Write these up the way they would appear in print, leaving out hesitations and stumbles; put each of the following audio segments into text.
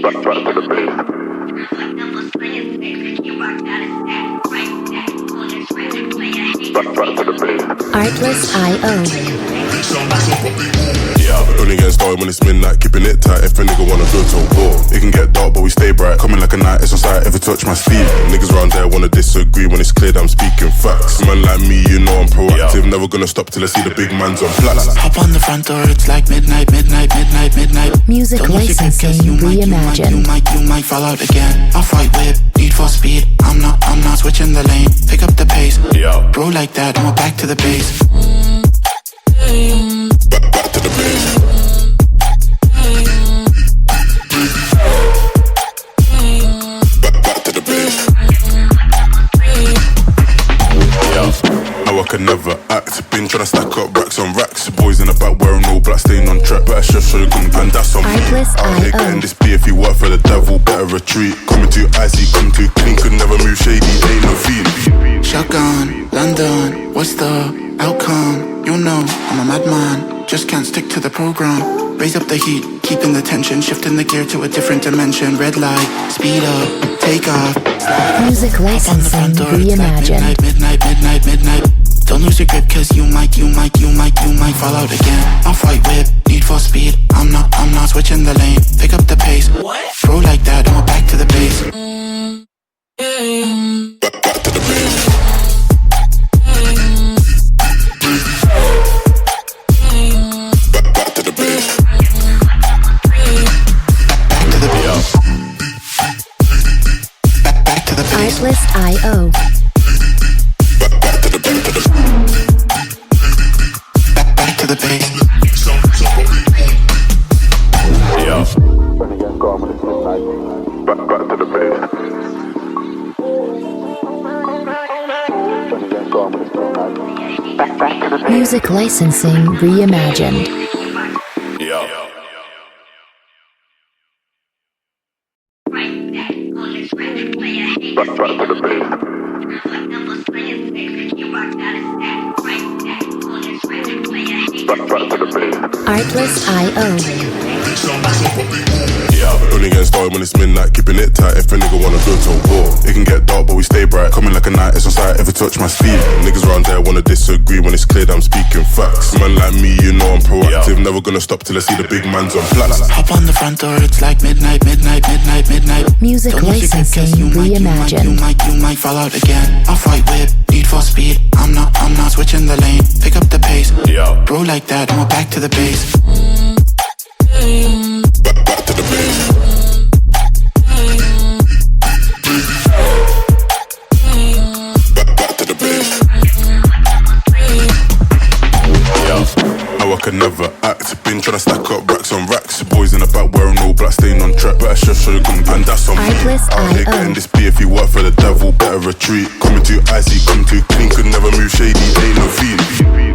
Artlist.io. Yeah, only getting started when it's midnight, keeping it tight. If a nigga wanna go to war, it can get dark, but we stay bright. Coming like a night, it's on sight. Ever touch my sleeve? Niggas round there wanna disagree when it's clear that I'm speaking facts. Man like me, you know I'm proactive. Never gonna stop till I see the big man's on flats. Hop on the front door, it's like midnight. Music licensing reimagined. You might fall out again. Off-white whip, need for speed. I'm not switching the lane. Pick up the pace. Yeah. Bro like that, I'm back to the base. Back to the base. Back to the base. Yeah. Now I can never act. Been tryna stack up racks on racks. Boys in the back wearing all black, staying on track. Better chef, show you gun, and that's on me. Out here getting this beer. If you work for the devil, better retreat. Coming too icy, come too clean. Could never move shady, ain't no fiend. Shotgun, London, what's the outcome? You know, I'm a madman, just can't stick to the program. Raise up the heat, keeping the tension, shifting the gear to a different dimension. Red light, speed up, take off. Music licensing reimagined. Midnight. Don't lose your grip, cause you might fall out again. Off-white whip, need for speed. I'm not switching the lane. Pick up the pace. What? Bro like that, I'm back to the base. Back to the base. Back to the base. Back to the base. Artlist.io. Back to the base. Back to the base. Yeah. Back to the base. Music licensing reimagined. Yeah. Back to the base. Back to the base. Artlist.io. Yeah, only getting started when it's midnight, keeping it tight. If a nigga wanna go to war, it can get dark, but we stay bright. Coming like a night, it's on sight. Ever touch my sleeve? Niggas round there wanna disagree when it's clear that I'm speaking facts. Man like me, you know I'm proactive. Never gonna stop till I see the big man's on flats. Hop on the front door, it's like midnight. Music Don't lose your grip, cause licensing reimagined. you might fall out again. Off-white whip, need for speed. I'm not switching the lane. Pick up the pace. Yeah. Bro like that, I'm back to the base. Back to the base. Back to the base. Yeah. Now I can never act. Been tryna stack up racks on racks. Boys in the back wearing all black, staying on track. Better chef, show you gun, and that's on me. Out here getting this beer. If you work for the devil, better retreat. Coming too icy, come too clean. Could never move shady, ain't no fiend.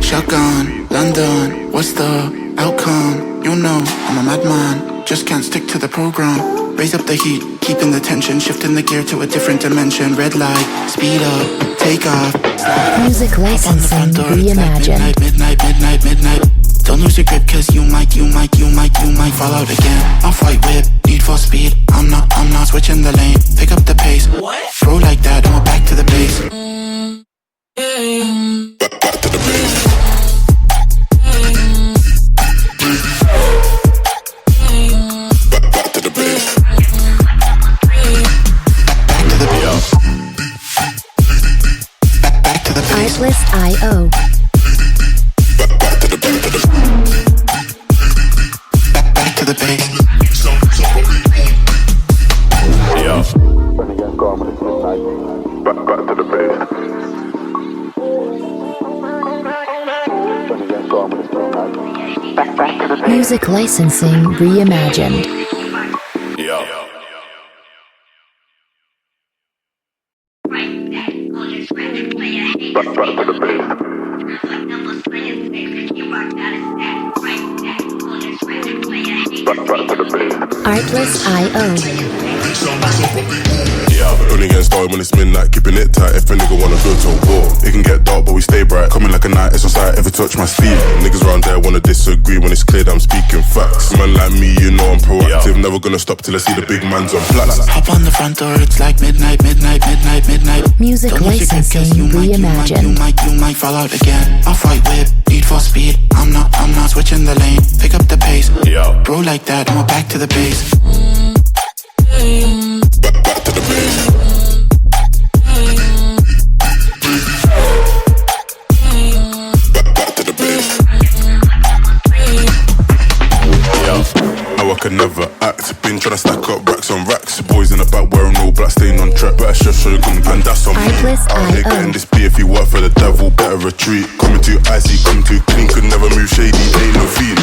Shotgun, London, what's the outcome? You know, I'm a madman, just can't stick to the program. Raise up the heat, keeping the tension, shifting the gear to a different dimension. Red light, speed up, take off. Music licensing reimagined. Midnight. Don't lose your grip, cause you might fall out again. Off-white whip, need for speed. I'm not switching the lane. Pick up the pace. What? Bro like that, I'm back to the base. Back to the base. Back to the base. Back to the base. Artlist.io. Back to the base. Back to the base. Yeah. Back to the base. Back to the base. Music licensing reimagined. Yeah. Back to the base. Artless I.O. Only getting started when it's midnight, keeping it tight. If a nigga wanna go to war, it can get dark, but we stay bright. Coming like a night, it's on sight, ever touch my sleeve. Niggas around there wanna disagree when it's clear that I'm speaking facts. Man like me, you know I'm proactive. Never gonna stop till I see the big man's on flats. Hop on the front door, it's like midnight. Music Don't lose your grip, 'cause licensing you reimagined. might fall out again. Off-white whip, need for speed. I'm not switching the lane. Pick up the pace, bro like that, and we're back to the base. Back to the base. Back to the base. How I could never act. Been tryna stack up racks on racks. Boys in the back wearing all black, staying on track. Better chef show gun, and that's on me. Artless Out here I.O. getting this beer. If you work for the devil, better retreat. Coming too icy, coming too clean. Could never move shady, ain't no feed.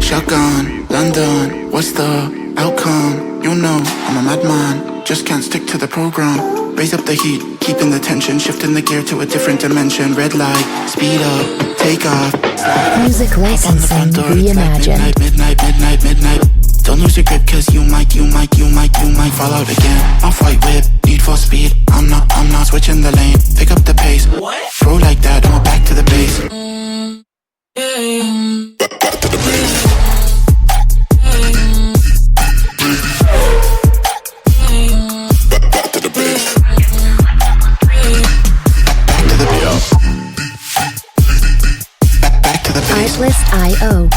Shotgun, London, what's the outcome? You know, I'm a madman, just can't stick to the program. Raise up the heat, keeping the tension, shifting the gear to a different dimension. Red light, speed up, take off. Music On the licensing front door, it's like reimagined. midnight. Don't lose your grip, 'cause you might fall out again. Off-white whip, need for speed. I'm not switching the lane. Pick up the pace, bro like that, and we're back to the base. Back to the base. Back to the base. Back to the base. Artless I.O.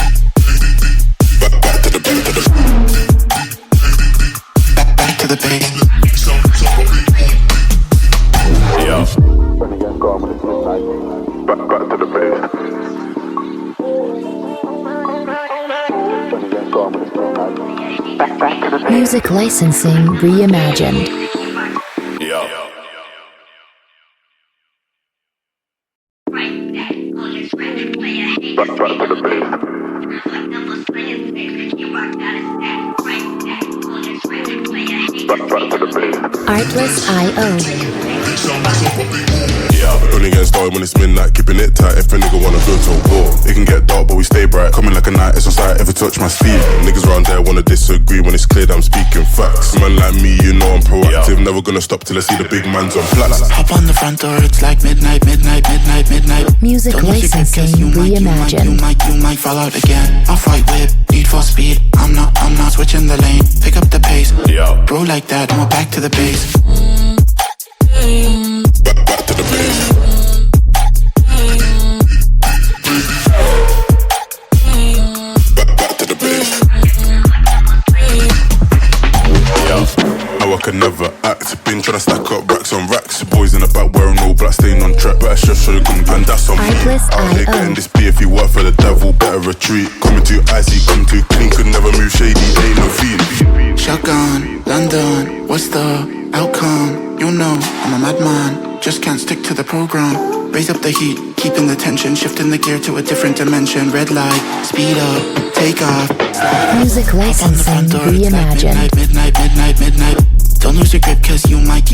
Back to the base. Back to the base. Back to the base. Back to the base. Music licensing reimagined. Back to the base. Back to the base. Artless I.O. Only getting started when it's midnight, keeping it tight. If a nigga wanna go to war, it can get dark, but we stay bright. Coming like a night, it's on sight, ever touch my sleeve. Niggas around there wanna disagree when it's clear that I'm speaking facts. Man like me, you know I'm proactive. Never gonna stop till I see the big man's on flats. Hop on the front door, it's like midnight. Music Don't lose your grip, 'cause licensing you reimagined. might fall out again. Off-white whip, need for speed. I'm not switching the lane. Pick up the pace, bro like that, and we're back to the base. Back to the base. Back to the base. How I could never act. Been tryna stack up racks on racks. Boys in the back wearing all black, staying on track. Better chef show gun, and that's on me. Artless Out here I.O. getting this beer. If you work for the devil, better retreat. Coming too icy, coming too clean. Could never move shady, ain't no feed. Shotgun, London, what's the outcome? You know, I'm a madman, just can't stick to the program. Raise up the heat, keeping the tension, shifting the gear to a different dimension. Red light, speed up, take off. Music On the licensing front door, it's like reimagined. midnight. Don't lose your grip, 'cause you might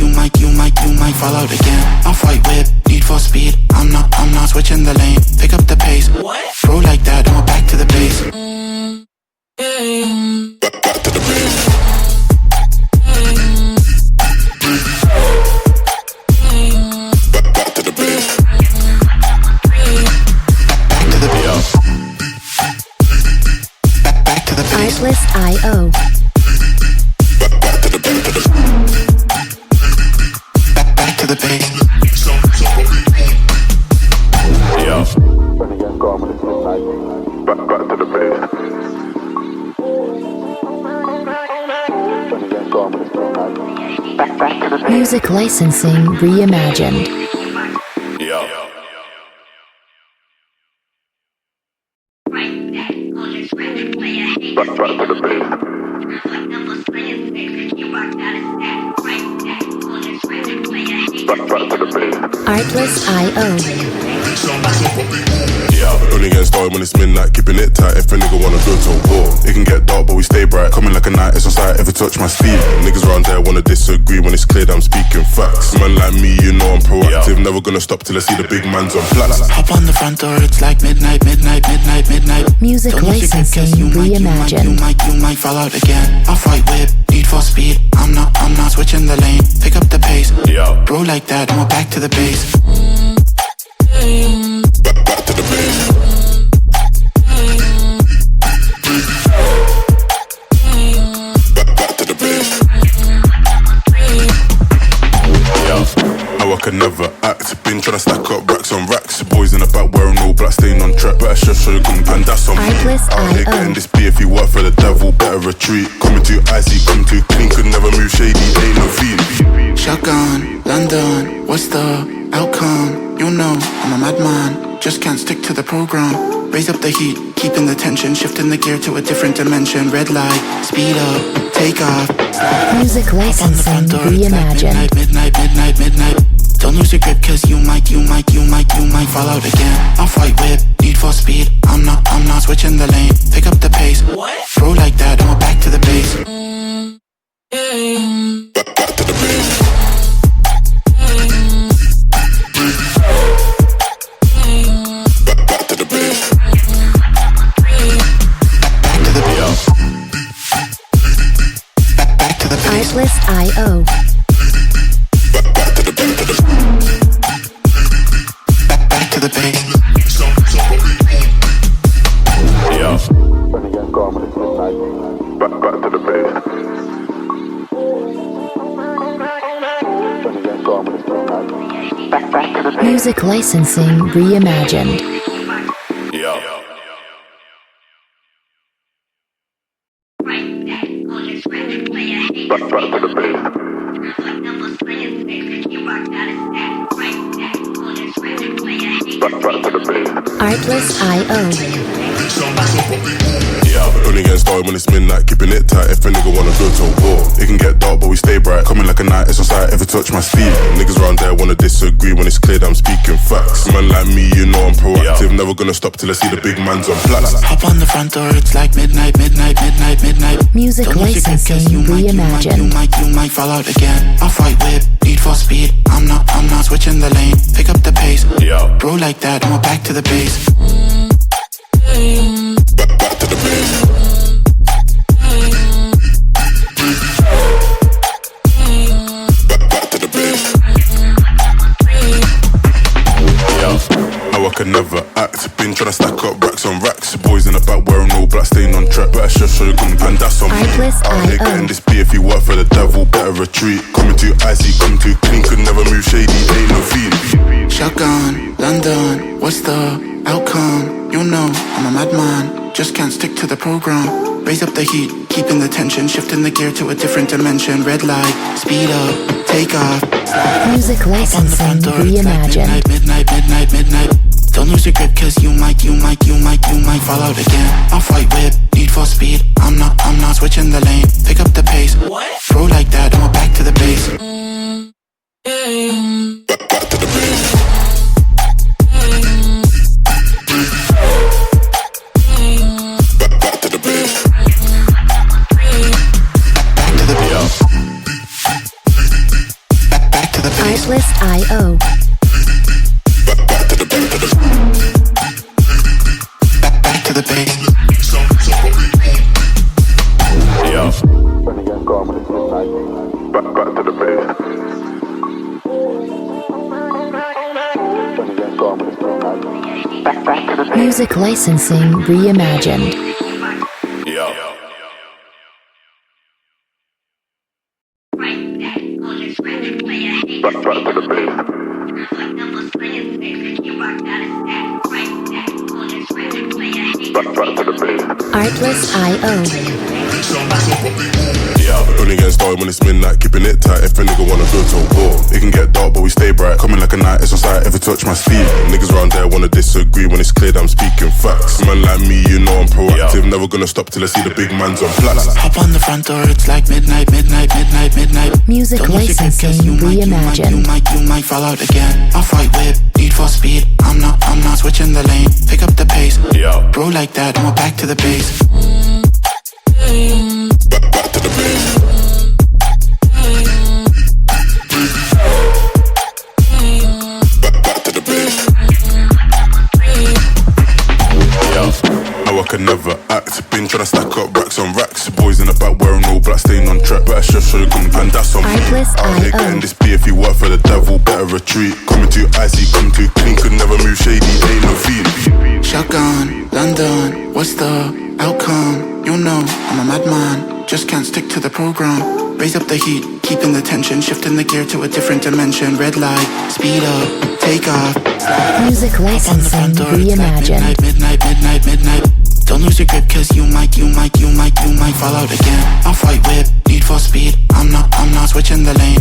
fall out again. Off-white whip, need for speed. I'm not switching the lane. Pick up the pace, bro like that, and we're back to the base. Back to the base. Back to the base. Back to the base. Back to the base. Artless I.O. Back to the base. Back to the base. Back to the base. Back to the base. Music licensing reimagined. Back to the base. Back to the base. Artless I.O. Only getting started when it's midnight, keeping it tight. If a nigga wanna go to war, it can get dark, but we stay bright. Coming like a night, it's on sight, ever touch my sleeve. Niggas around there wanna disagree when it's clear that I'm speaking facts. Man like me, you know I'm proactive. Never gonna stop till I see the big man's on flats. Hop on the front door, it's like midnight. Music Don't lose your grip, 'cause licensing you reimagined. might might fall out again. Off-white whip, need for speed. I'm not switching the lane. Pick up the pace, bro like that, and we're back to the base. Back to the base. Back to the base. How I could never act. Been tryna stack up racks on racks. Boys in the back wearing all black, staying on track. Better chef show you gun, and that's on me. Out here getting this beer. If you work for the devil, better retreat. Coming too icy, coming too clean. Could never move shady, ain't no fiend. Shotgun, London, what's the outcome? You know, I'm a madman, just can't stick to the program. Raise up the heat, keeping the tension, shifting the gear to a different dimension. Red light, speed up, take off. Music licensing reimagined. Like midnight. Don't lose your grip, cause you might fall out again. Off-white whip, need for speed. I'm not switching the lane. Pick up the pace, bro like that, and we're back to the base. Back to the base. Back to the base. Back to the base. Back to the base. Artlist.io. Back to the base. Back to the base. Back to the base. Back to the base. Music licensing reimagined. Back to the base. Back to the base. Artlist.io. Only getting started when it's midnight, keeping it tight. If a nigga wanna go to war, it can get dark, but we stay bright. Coming like a night, it's on sight, ever touch my sleeve. Niggas round there wanna disagree when it's clear that I'm speaking facts. Man like me, you know I'm proactive. Never gonna stop till I see the big man's on flats. Hop on the front door, it's like midnight. Music Don't lose your grip, cause licensing reimagined. you might fall out again. Off-white whip, need for speed. I'm not switching the lane. Pick up the pace, bro like that, and we're back to the base. Back to the base. Back to the base. How I could never act. Been tryna stack up racks on racks. Boys in the back wearing all black, staying on track. Better chef show you gun, and that's on me. Out here getting this beer. If you work for the devil, better retreat. Coming too icy, coming too clean. Could never move shady, ain't no fiend. Shotgun, London, what's the outcome? You know, I'm a madman, just can't stick to the program. Raise up the heat, keeping the tension, shifting the gear to a different dimension. Red light, speed up, take off. Music licensing Door, it's like reimagined. midnight. Don't lose your grip, cause you might fall out again. Off-white whip, need for speed. I'm not switching the lane. Pick up the pace, bro like that, and we're back to the base. Back to the base. Back to the base. Back to the base. Back to the base. Artlist.io. Back to the base. Back to the base. Back to the base. Back to the base. Music licensing reimagined. Back to the base. Back to the base. Artlist.io. Only getting started when it's midnight, keeping it tight. If a nigga wanna go to war, it can get dark, but we stay bright. Coming like a night, it's on sight, ever touch my sleeve. Niggas round there wanna disagree when it's clear that I'm speaking facts. Man like me, you know I'm proactive. Never gonna stop till I see the big man's on flats. Hop on the front door, it's like midnight. Music Don't lose your grip, cause licensing reimagined. you might fall out again. Off-white whip, need for speed. I'm not switching the lane. Pick up the pace, bro like that, and we're back to the base. Back to the base. Back to the base. How I could never act. Been tryna stack up racks on racks. Boys in the back wearing all black, staying on track. Better chef, show you come and that's on me. Out here getting this beer, if you work for the devil, better retreat. Coming too icy, coming too clean, could never move shady, ain't no fiend. Shotgun, London, what's the outcome? You know, I'm a madman, just can't stick to the program. Raise up the heat, keeping the tension, shifting the gear to a different dimension. Red light, speed up, take off. Music licensing reimagined. Midnight. Don't lose your grip, cause you might fall out again. I'll fight with need for speed. I'm not switching the lane.